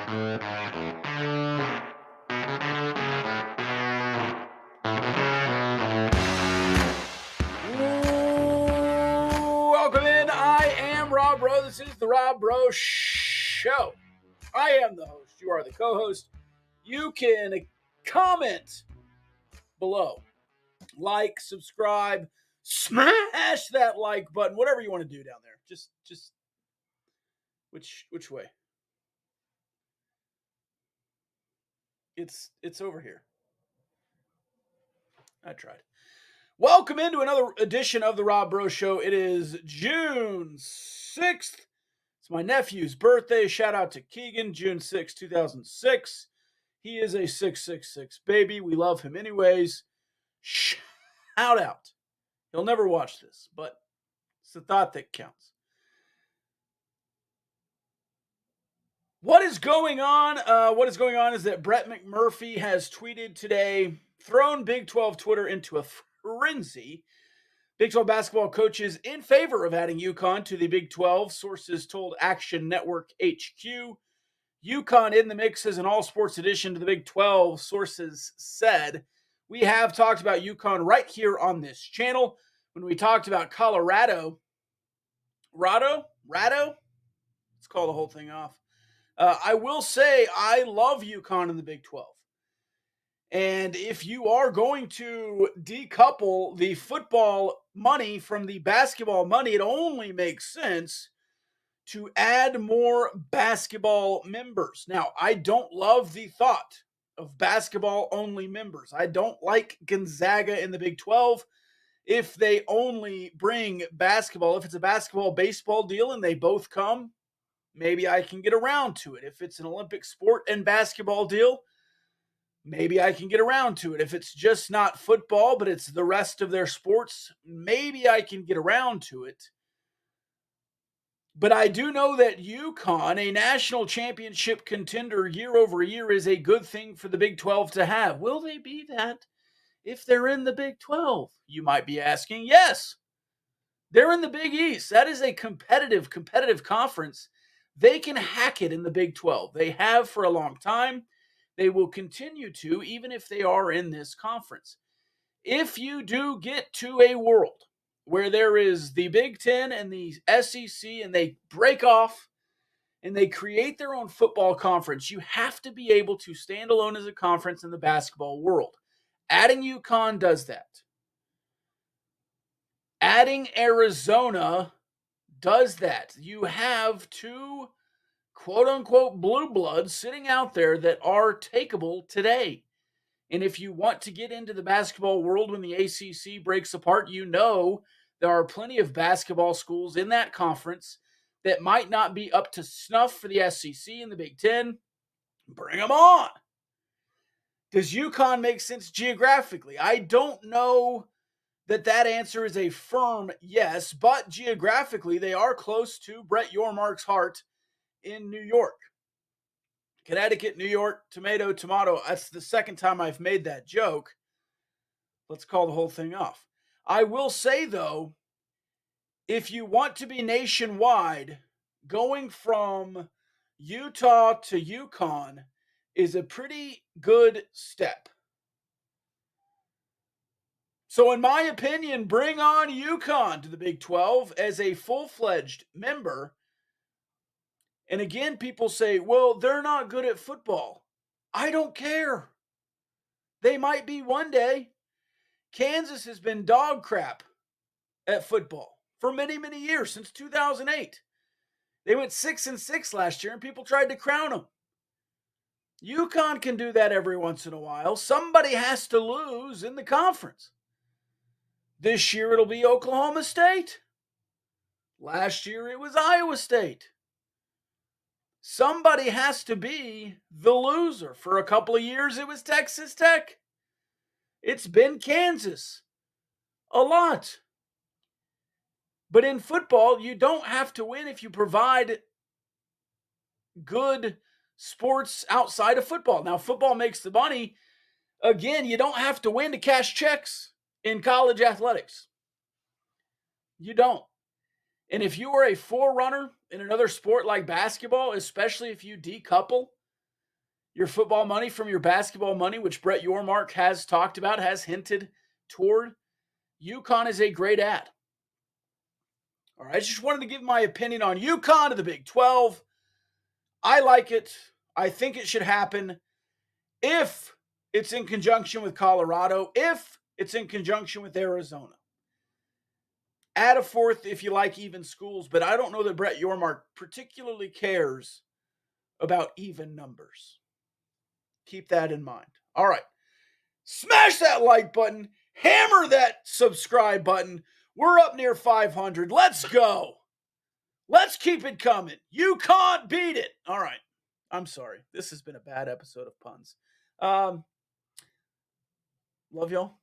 Welcome in. I am Rob Bro. This is the Rob Bro Show. I am the host. You are the co-host. You can comment below, like, subscribe, smash that like button, whatever you want to do down there. Just which way? It's over here. I tried. Welcome into another edition of the Rob Bro Show. It is June 6th. It's my nephew's birthday. Shout out to Keegan, June 6, 2006. He is a 666 baby. We love him anyways. Shout out. He'll never watch this, but it's the thought that counts. What is going on? What is going on is that Brett McMurphy has tweeted today, thrown Big 12 Twitter into a frenzy. Big 12 basketball coaches in favor of adding UConn to the Big 12. Sources told Action Network HQ. UConn in the mix as an all-sports addition to the Big 12, sources said. We have talked about UConn right here on this channel. When we talked about Colorado, Rado? Let's call the whole thing off. I will say I love UConn in the Big 12. And if you are going to decouple the football money from the basketball money, it only makes sense to add more basketball members. Now, I don't love the thought of basketball-only members. I don't like Gonzaga in the Big 12 if they only bring basketball. If it's a basketball-baseball deal and they both come, maybe I can get around to it. If it's an Olympic sport and basketball deal, maybe I can get around to it. If it's just not football, but it's the rest of their sports, maybe I can get around to it. But I do know that UConn, a national championship contender year over year, is a good thing for the Big 12 to have. Will they be that if they're in the Big 12? You might be asking. Yes, they're in the Big East. That is a competitive conference. They can hack it in the Big 12. They have for a long time. They will continue to, even if they are in this conference. If you do get to a world where there is the Big Ten and the SEC and they break off and they create their own football conference, you have to be able to stand alone as a conference in the basketball world. Adding UConn does that. Adding Arizona does that. You have two quote-unquote blue bloods sitting out there that are takeable today. And if you want to get into the basketball world when the ACC breaks apart, you know there are plenty of basketball schools in that conference that might not be up to snuff for the SEC and the Big Ten. Bring them on. Does UConn make sense geographically? I don't know that answer is a firm yes, but geographically they are close to Brett Yormark's heart in New York. Connecticut, New York, tomato. That's the second time I've made that joke. Let's call the whole thing off. I will say, though, if you want to be nationwide, going from Utah to UConn is a pretty good step. So in my opinion, bring on UConn to the Big 12 as a full-fledged member. And again, people say, well, they're not good at football. I don't care. They might be one day. Kansas has been dog crap at football for many, many years, since 2008. They went 6-6 last year, and people tried to crown them. UConn can do that every once in a while. Somebody has to lose in the conference. This year it'll be Oklahoma State. Last year it was Iowa State. Somebody has to be the loser. For a couple of years it was Texas Tech. It's been Kansas. A lot. But in football, you don't have to win if you provide good sports outside of football. Now, football makes the money. Again, you don't have to win to cash checks in college athletics. You don't. And if you are a forerunner in another sport like basketball, especially if you decouple your football money from your basketball money, which Brett Yormark has talked about, has hinted toward, UConn is a great ad. All right, I just wanted to give my opinion on UConn to the Big 12. I like it. I think it should happen if it's in conjunction with Colorado, if it's in conjunction with Arizona. Add a fourth if you like even schools, but I don't know that Brett Yormark particularly cares about even numbers. Keep that in mind. All right. Smash that like button. Hammer that subscribe button. We're up near 500. Let's go. Let's keep it coming. You can't beat it. All right. I'm sorry. This has been a bad episode of puns. Love y'all.